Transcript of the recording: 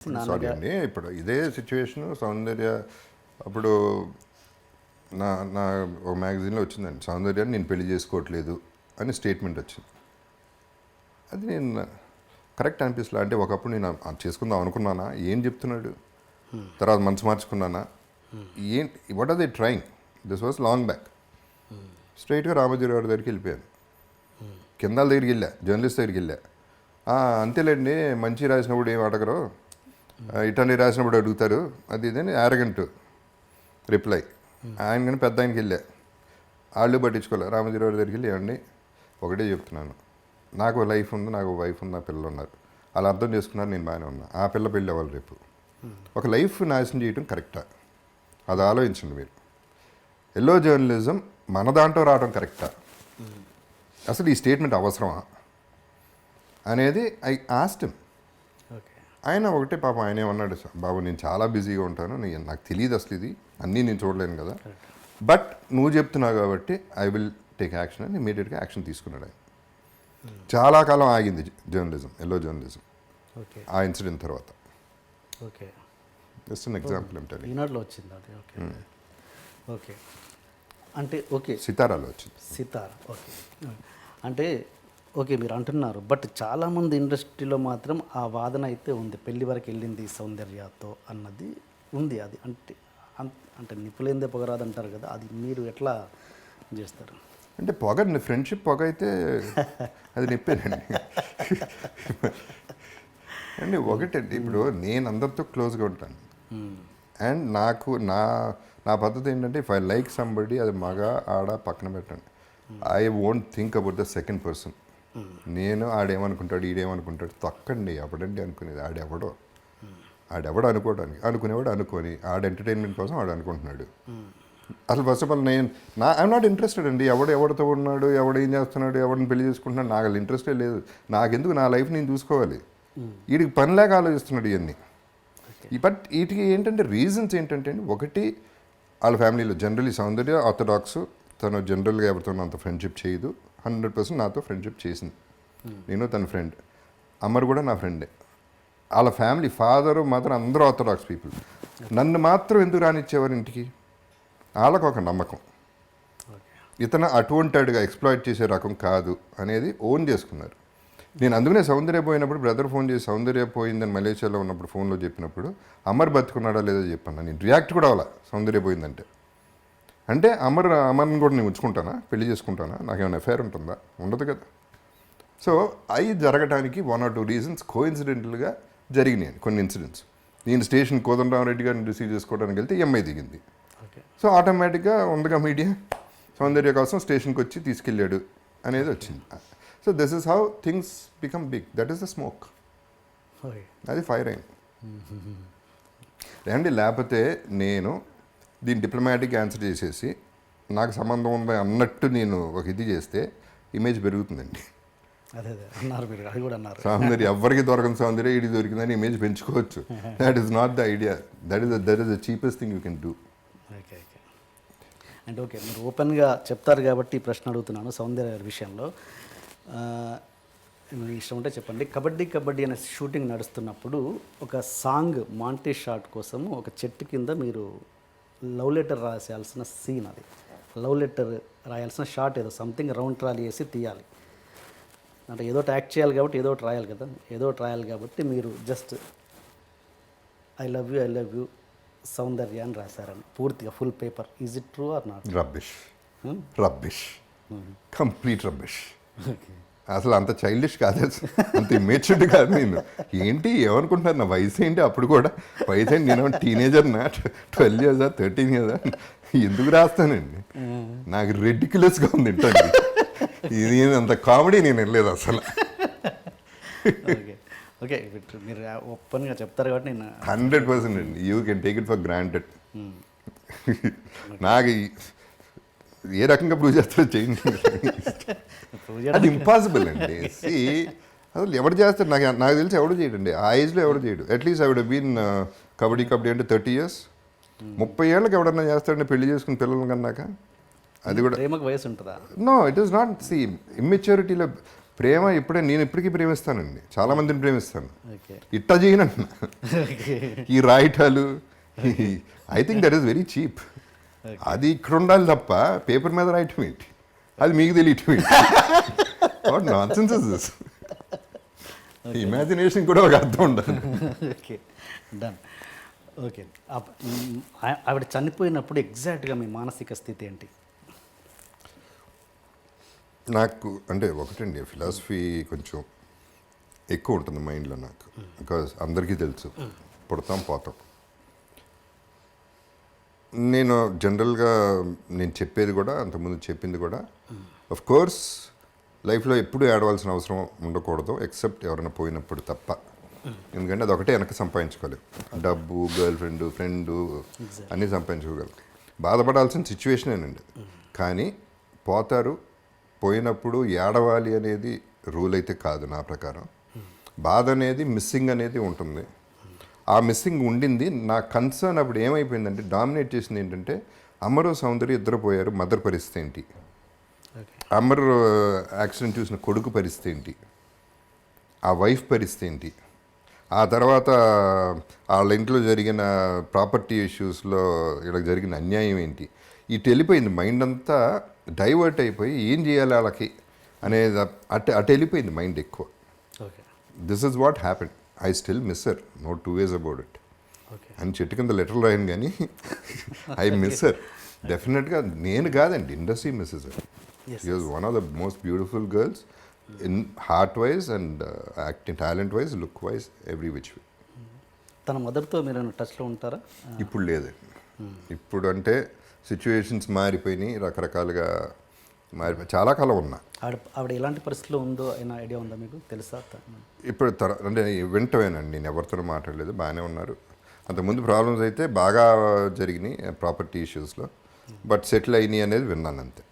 Sorry అండి, ఇప్పుడు ఇదే సిచ్యువేషన్ సౌందర్య అప్పుడు నా నా ఒక మ్యాగజైన్లో వచ్చిందండి, సౌందర్యాన్ని నేను పెళ్లి చేసుకోవట్లేదు అని స్టేట్మెంట్ వచ్చింది. అది నేను కరెక్ట్ అనిపిస్తలే. అంటే ఒకప్పుడు నేను చేసుకుందాం అనుకున్నానా, ఏం చెప్తున్నాడు, తర్వాత మనసు మార్చుకున్నానా, ఏంటి, what are they trying. This was long back. స్ట్రైట్గా రామోజీరావు గారి దగ్గరికి వెళ్ళిపోయాను. కిందాల దగ్గరికి వెళ్ళా, జర్నలిస్ట్ దగ్గరికి వెళ్ళా. అంతేలేండి, మంచి రాసినప్పుడు ఏం అడగరు, ఇటన్నీ రాసినప్పుడు అడుగుతారు, అది ఇదని యారగెంట్ రిప్లై. ఆయన కానీ పెద్ద ఆయనకి వెళ్ళా, వాళ్ళు పట్టించుకోలే. రామోజీరావు దగ్గరికి వెళ్ళి, ఏమండి ఒకటే చెప్తున్నాను, నాకు లైఫ్ ఉంది, నాకు వైఫ్ ఉంది, నా పిల్లలు ఉన్నారు, అలా అర్థం చేసుకున్నారు, నేను బాగానే ఉన్నా. ఆ పిల్ల పెళ్ళి అవ్వాలి రేపు. ఒక లైఫ్ నాశనం చేయటం కరెక్టా, అది ఆలోచించండి మీరు. ఎల్లో జర్నలిజం మన దాంట్లో రావడం కరెక్టా, అసలు ఈ స్టేట్మెంట్ అవసరమా అనేది ఐ ఆస్క్డ్ హిమ్. ఆయన ఒకటే పాపం ఆయన ఏమన్నాడు, బాబు నేను చాలా బిజీగా ఉంటాను, నాకు తెలియదు అసలు ఇది అన్నీ నేను చూడలేను కదా, బట్ నువ్వు చెప్తున్నావు కాబట్టి ఐ విల్ టేక్ యాక్షన్ అని ఇమీడియట్గా యాక్షన్ తీసుకున్నాడు ఆయన. చాలా కాలం ఆగింది జర్నలిజం, ఎల్లో జర్నలిజం ఆ ఇన్సిడెంట్ తర్వాత. ఓకే, జస్ట్ అన్ ఎగ్జాంపుల్ ఏమిటండి. ఈనాడులో వచ్చింది అది. ఓకే ఓకే, అంటే ఓకే సితారాలో వచ్చింది. సితారా, ఓకే. అంటే ఓకే మీరు అంటున్నారు, బట్ చాలామంది ఇండస్ట్రీలో మాత్రం ఆ వాదన అయితే ఉంది, పెళ్లి వరకు వెళ్ళింది సౌందర్యతో అన్నది ఉంది. అది అంటే అంటే నిప్పులేందే పొగరాదు అంటారు కదా, అది మీరు ఎట్లా చేస్తారు? అంటే పొగ, ఫ్రెండ్షిప్ పొగ అయితే అది నిప్పేనండి. అండి ఒకటండి, ఇప్పుడు నేను అందరితో క్లోజ్గా ఉంటాను, అండ్ నాకు నా నా పద్ధతి ఏంటంటే, ఇఫ్ ఐ లైక్ సంబడి, అది మగ ఆడ పక్కన పెట్టండి, I won't think about the second person. నేను ఆడేమనుకుంటాడు, ఈడేమనుకుంటాడు తక్కండి, అప్పుడండి అనుకునేది. ఆడెవడు అనుకోవడానికి, అనుకునేవాడు అనుకొని ఆడ ఎంటర్టైన్మెంట్ కోసం ఆడు అనుకుంటున్నాడు. అసలు first of all I'm not interested అండి, ఎవడితో ఉన్నాడు, ఎవడు ఏం చేస్తున్నాడు, ఎవరిని పెళ్లి చేసుకుంటున్నాడు, నాకు అసలు ఇంట్రెస్టే లేదు. నాకెందుకు, నా లైఫ్ నేను చూసుకోవాలి. వీడికి పనిలాగా ఆలోచిస్తున్నాడు ఇవన్నీ. బట్ వీటికి ఏంటంటే రీజన్స్ ఏంటంటే అండి, ఒకటి వాళ్ళ ఫ్యామిలీలో జనరలీ సౌందర్య ఆర్థడాక్స్, తను జనరల్గా ఎవరితో అంత ఫ్రెండ్షిప్ చేయదు. 100% నాతో ఫ్రెండ్షిప్ చేసింది, నేను తన ఫ్రెండ్. అమర్ కూడా నా ఫ్రెండే. వాళ్ళ ఫ్యామిలీ ఫాదరు మదర్ అందరూ ఆర్థడాక్స్ పీపుల్. నన్ను మాత్రం ఎందుకు రానిచ్చేవారు ఇంటికి, వాళ్ళకు ఒక నమ్మకం. ఇతను అటువంటిగా ఎక్స్ప్లాయిట్ చేసే రకం కాదు అనేది ఓన్ చేసుకున్నారు. నేను అందుకనే సౌందర్య పోయినప్పుడు బ్రదర్ ఫోన్ చేసి సౌందర్య పోయిందని మలేషియాలో ఉన్నప్పుడు ఫోన్లో చెప్పినప్పుడు అమర్ బతుకున్నాడా లేదో చెప్పాను. నేను రియాక్ట్ కూడా అవ్వాల సౌందర్య పోయిందంటే. అంటే అమర్ని కూడా నేను ఉంచుకుంటానా, పెళ్లి చేసుకుంటానా, నాకేమైనా అఫైర్ ఉంటుందా, ఉండదు కదా. సో అవి జరగడానికి 1 or 2 రీజన్స్ కోఇన్సిడెంటల్గా జరిగినాయి కొన్ని ఇన్సిడెంట్స్. నేను స్టేషన్ కోదండరామరెడ్డి గారిని రిసీవ్ చేసుకోవడానికి వెళ్తే ఎంఐ దిగింది. సో ఆటోమేటిక్గా ఉందిగా మీడియా, సౌందర్య కోసం స్టేషన్కి వచ్చి తీసుకెళ్ళాడు అనేది వచ్చింది. So this is how things become big. That is the smoke, అది ఫైర్ అయింది. రండి, లేకపోతే నేను దీన్ని డిప్లొమాటిక్ ఆన్సర్ చేసేసి నాకు సంబంధం ఉంది అన్నట్టు నేను ఒక ఇది చేస్తే ఇమేజ్ పెరుగుతుందండి. అదే అన్నారు మీరు, అది కూడా అన్నారు. సౌందర్య ఎవరికి దొరకని సౌందర్య ఇది దొరికిందని ఇమేజ్ పెంచుకోవచ్చు. That is not the idea, that is the cheapest thing you can do. Okay okay, అంటే ఓకే మీరు ఓపెన్గా చెప్తారు కాబట్టి ఈ ప్రశ్న అడుగుతున్నాను. సౌందర్య గారి విషయంలో మీ ఇష్టం ఉంటే చెప్పండి. కబడ్డీ కబడ్డీ అనే షూటింగ్ నడుస్తున్నప్పుడు ఒక సాంగ్ మాంటే షాట్ కోసం ఒక చెట్టు కింద మీరు లవ్ లెటర్ రాసేయాల్సిన సీన్, అది లవ్ లెటర్ రాయాల్సిన షాట్, ఏదో సంథింగ్ రౌండ్ ట్రాలీ వేసి తీయాలి. అంటే ఏదో యాక్ట్ చేయాలి కాబట్టి ఏదో ఒకటి రాయాలి కదా, ఏదో ఒకటి రాయాలి కాబట్టి మీరు జస్ట్ ఐ లవ్ యూ సౌందర్య అని రాశారని పూర్తిగా full paper. Is it true or not? Rubbish, complete rubbish. అసలు అంత చైల్డిష్ కాదు, అంత ఇమేచ్యూర్డ్ కాదు. నేను ఏంటి ఏమనుకుంటున్నారు, నా వయసు ఏంటి, అప్పుడు కూడా వయసు ఏంటి, నేను టీనేజర్నా, 12 years 13 years, ఎందుకు రాస్తానండి, నాకు రెడిక్యులస్గా ఉంది ఏంటండి ఇది, అంత కామెడీ నేను వెళ్ళలేదు అసలు. ఓకే ఓకే, మీరు ఓపెన్గా చెప్తారు కాబట్టి నేను 100% అండి, you can take it for granted. నాకు ఏ రకంగా ప్రూవ్ చేస్తారో చేయండి, అది ఇంపాసిబుల్ అండి. అసలు ఎవరు చేస్తారు, నాకు తెలిసి ఎవడు చేయడండి, ఆ ఏజ్లో ఎవడు చేయడు. At least I would been kabaddi అంటే 30 years, 30 ఏళ్ళకి ఎవడన్నా చేస్తాడండి పెళ్లి చేసుకుని పిల్లలు కన్నాక. అది కూడా ప్రేమకు వయసు ఉంటుందా? No, it is not. ఇమ్మెచ్యూరిటీలో ప్రేమ ఇప్పుడే నేను ఇప్పటికీ ప్రేమిస్తానండి, చాలా మందిని ప్రేమిస్తాను. ఓకే ఇట్టా చేయనంటున్నా. ఈ రాయటాలు I think that is very cheap. అది ఇక్కడ ఉండాలి తప్ప పేపర్ మీద రాయటం ఏంటి, అది మీకు తెలియటం ఏంటి? What nonsense is this? Imagination కూడా ఒక అర్థం ఉండాలి. Okay done. ఓకే ఆవిడ చనిపోయినప్పుడు ఎగ్జాక్ట్గా మీ మానసిక స్థితి ఏంటి? నాకు అంటే ఒకటండి, ఫిలాసఫీ కొంచెం ఎక్కువ ఉంటుంది మైండ్లో నాకు. బికాజ్ అందరికీ తెలుసు పుడతాం పోతాం. నేను జనరల్గా నేను చెప్పేది కూడా, అంతకుముందు చెప్పింది కూడా, ఆఫ్ కోర్స్ లైఫ్లో ఎప్పుడూ ఏడవలసిన అవసరం ఉండకూడదు, ఎక్సెప్ట్ ఎవరైనా పోయినప్పుడు తప్ప. ఎందుకంటే అది ఒకటే వెనక సంపాదించుకోలేవు. డబ్బు, గర్ల్ ఫ్రెండ్ అన్నీ సంపాదించుకోగలరు. బాధపడాల్సిన సిచ్యువేషనేనండి. కానీ పోతారు, పోయినప్పుడు ఏడవాలి అనేది రూల్ అయితే కాదు నా ప్రకారం. బాధ అనేది, మిస్సింగ్ అనేది ఉంటుంది. ఆ మిస్సింగ్ ఉండింది. నా కన్సర్న్ అప్పుడు ఏమైపోయిందంటే, డామినేట్ చేసింది ఏంటంటే, అమరు సౌందర్య ఇద్దరు పోయారు, మదర్ పరిస్థితి ఏంటి, అమర్ యాక్సిడెంట్ చూసిన కొడుకు పరిస్థితి ఏంటి, ఆ వైఫ్ పరిస్థితి ఏంటి, ఆ తర్వాత వాళ్ళ ఇంట్లో జరిగిన ప్రాపర్టీ ఇష్యూస్లో ఇలా జరిగిన అన్యాయం ఏంటి, ఇటు వెళ్ళిపోయింది. మైండ్ అంతా డైవర్ట్ అయిపోయి ఏం చేయాలి వాళ్ళకి అనేది అటు వెళ్ళిపోయింది మైండ్ ఎక్కువ. Okay this is what happen. I still miss her, no two ways about it. Okay అని చెట్టు కింద లెటర్ రాయను కానీ ఐ మిస్ హర్ డెఫినెట్గా. నేను కాదండి, industry misses her. She was one of the most beautiful girls in heart wise and acting talent wise, look wise, every which way. తన మదర్తో మీరు టచ్లో ఉంటారా? ఇప్పుడు లేదండి. ఇప్పుడు అంటే సిచ్యువేషన్స్ మారిపోయినాయి, రకరకాలుగా మారిపోయి చాలా కాలం ఉన్నా. ఆవిడ ఎలాంటి పరిస్థితిలో ఉందో అయినా ఐడియా ఉందా మీకు? తెలుసా? ఇప్పుడు అంటే వింటవేనండి, నేను ఎవరితోనూ మాట్లాడలేదు, బాగానే ఉన్నారు. అంతకుముందు ప్రాబ్లమ్స్ అయితే బాగా జరిగినాయి ప్రాపర్టీ ఇష్యూస్లో, బట్ సెటిల్ అయినాయి అనేది విన్నాను అంతే.